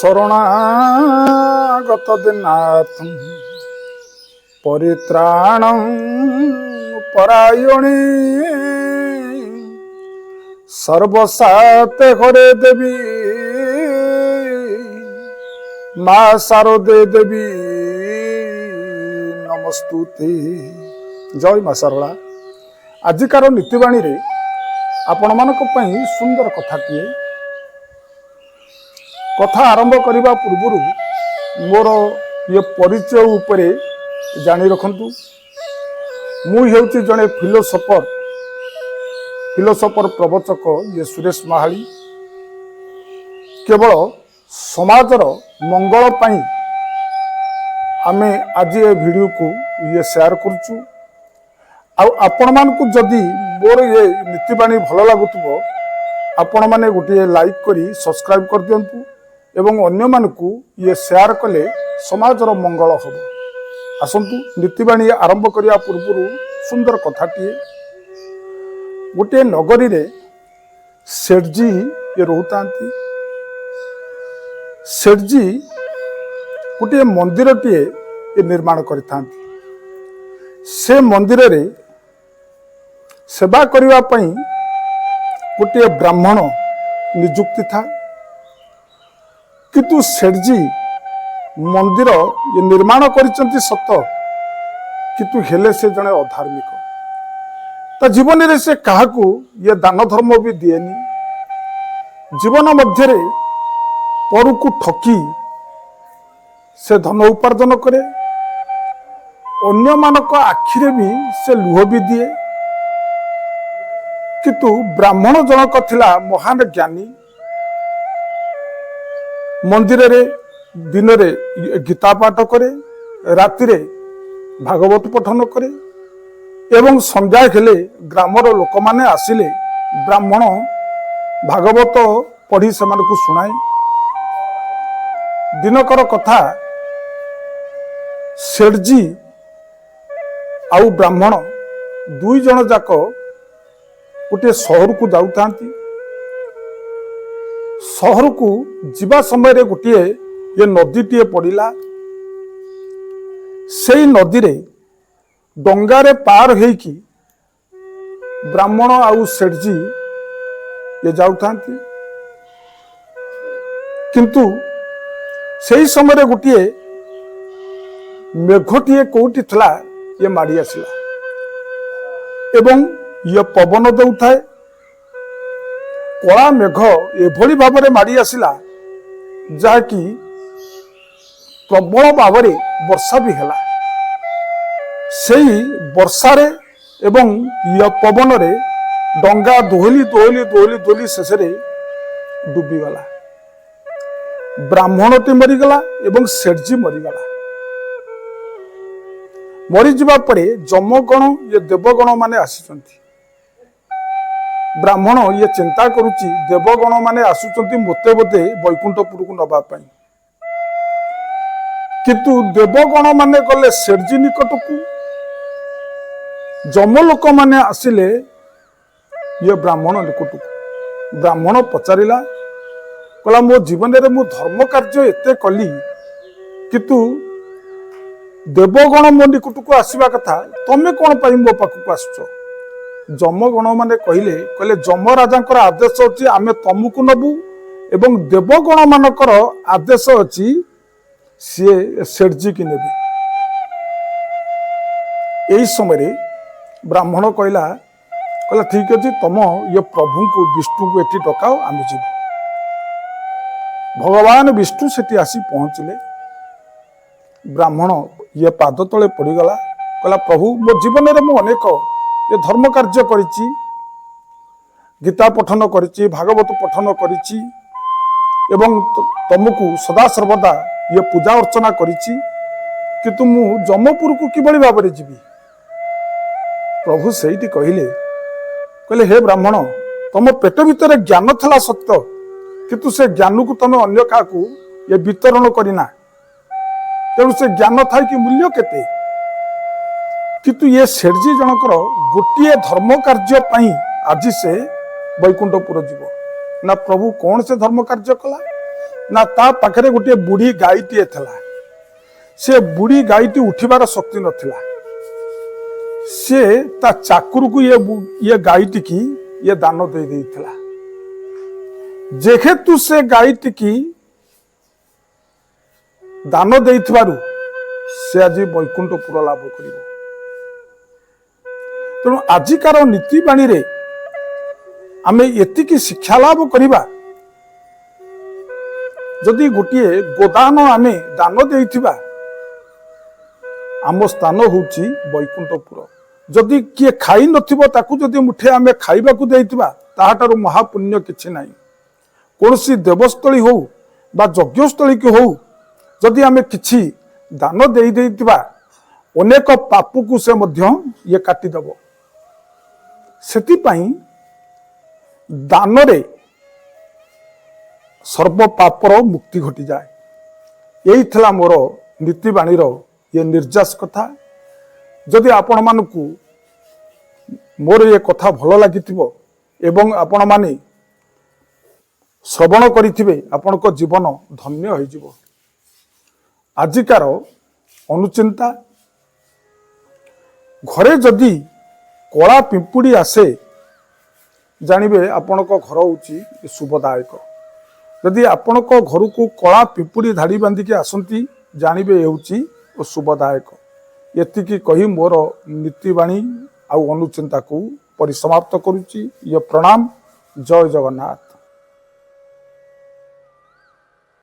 शरणागत दिनाथं परित्राणं परायणे सर्वसाते घरे देवी मा शारदे देवी नमस्तुते। जय मा शारदा। आजिकार नीतिवाणी रे आपण मानक पई सुंदर कथाटिए। कथा आरंभ करने पूर्व मोर ये परिचय उपरे जानी रखंतु। मु हेउची जड़े फिलोसोफर प्रवचक ये सुरेश महाली। केवल समाजर मंगल पाई आमे आज ये वीडियो को ये शेयर करूँ। आपण मानकु जदि मोर ये नीतिवाणी भल लगुथबो आपण माने गोटे लाइक करी सब्सक्राइब कर दियंतु एवं अन्य मानकु ये शेयर कले समाजर मंगल हम। आसंतु नीतिवाणी आरंभ करिया पूर्व सुंदर कथाटिए। गोटे नगरी रे सेठजी ये रोहतांती। सेठजी गोटे मंदिरटिए ये निर्माण करिथांती। से मंदिर रे सेवा करिवा पई गोटे ब्राह्मण नियुक्ति था। किंतु सेठजी मंदिर ये निर्माण करिसंती सत, किंतु हेले से जने अधार्मिक। ता जीवन रे से काहाकू ये दान धर्म भी दिएनी। जीवन मध्य रे परकु ठकी से धन उपार्जन करे। अन्य मानक आखिरे भी से लुह भी दिए। किंतु ब्राह्मण जनक थिला महान ज्ञानी। मंदिर रे दिन रे गीता पाठ करे, राति रे भागवत पठन करे एवं संध्या हेले ग्रामर लोक माने आसिले ब्राह्मण भागवत पढ़ी से मानकु सुनाए। दिनकर कथा सेठजी आउ ब्राह्मण दुई जन जाक गोटे सहर को जाउथांती। सहर को जीवा समय रे गोटे ये नदीटीए पड़िला। से नदी रे डंगारे पार हेकी ब्राह्मण आउ सेठजी ये जाउथांती। किंतु सही समय रे गोटे मेघटीए कोउटी थला ये माड़ी आसिला एवं ये पवन दउथाए। कला मेघ एभली भाव में माड़ी आसिला जाकि प्रबल भाव में वर्षा भी हैला। सेही वर्षा रे एवं ये पवन रे डंगा दोहली दोहली दोहली दोहली शेष रे डूबी गला। ब्राह्मणटी मरीगला एवं सेठजी मरीगला। मरी जिबा परे जमगण ये देवगण माने आसीचंती। ब्राह्मण ये चिंता करुची देवगण माने आसुचंती मोते बोते बैकुंठपुर को नबा पाई। किंतु देवगण माने गले सेठजी निकट को। जम लोक माने आसिले ये ब्राह्मण निकट को। ब्राह्मण पचारिला कहला मो जीवन रे मु धर्म कार्य एते कली, किंतु देवगण मो निकट को आसीबा कथा तमे कोन पाई मो पाखु आसुच। जमगण माने कहले जम राजांकर आदेश अछि आमे तमको नबु एवं देवगण मानकर आदेश अछि से सेठजी की नेबे। एई समय रे ब्राह्मण कहला ठीक अछि तम ये प्रभु को विष्णु को एठी डकाओ आमे जीव। भगवान विष्णु सेठी आसी पहुंचले। ब्राह्मण ये पाद तले पड़ीगला कहला प्रभु मो जीवन रे मु अनेक ये धर्म कार्य करिची, गीता पठन करिची, भागवत पठन करिची एवं तुमको सदा सर्वदा ये पूजा अर्चना करिची, किंतु मु जमपुर को किबळी भाव में जीवी। प्रभु सेठी कहले हे ब्राह्मण तुम पेट भीतर ज्ञान थला सत्य, किंतु से ज्ञान को तुम अन्य का ये वितरण करिना। तेणु से ज्ञान था कि मूल्य केते। किंतु ये सेठजी जनकर गोटे धर्म कार्य पाई आज से बैकुंठपुर जीव ना। प्रभु कौन से धर्म कार्य कला ना ता पाखरे गोटे बुढ़ी गाईटीए थिला। से बुढ़ी गाईटी उठिबार शक्ति नथिला। से ता चाकुर को ये गाईटी की ये दान दे देइथिला। जेहेतु से गाईटी की दान देइथिबारु से आज वैकुंठपुर लाभ करिवो। तेणु आजिकार नीतिबाणी रे आमे एतिकी शिक्षा लाभ करिबा जदि गोटे गोदान आमे दान देइथिबा आम स्थान होउची वैकुंठपुर। जदि किए खाई नथिबो ताकू जदि मुठे आमे खाइबाकू देइथिबा ताहाटारु महापुण्य किछि नाही। कोनोसी देवस्थली हो बा यज्ञस्थली की हो जदि आमे किछि दान देइ देइथिबा अनेक पापू को से मध्य ये काटी दबो। सेति पई दान रे सर्व पापर मुक्ति घटी जाए। यही थिला मोर नीतिबाणी रो ये निर्जास कथा। जदि आपण मानकू मोर ये कथा भल लागिथिबो एवं आपण माने श्रवण करिथिबे आपण को जीवन धन्य होई जिवो। आजिकार अनुचिंता घरे जदि कला पिंपुड़ी आसे जानिबे आपण को घर होउची शुभदायक। यदि आपण को घर को कला पिंपुड़ी धाड़ी बांधिकी आसंती जानिबे हेउची शुभदायक। एतिकी कही मोर नीतिबाणी आउ अनुचिंता को परिसमाप्त करुची। ये प्रणाम। जय जगन्नाथ।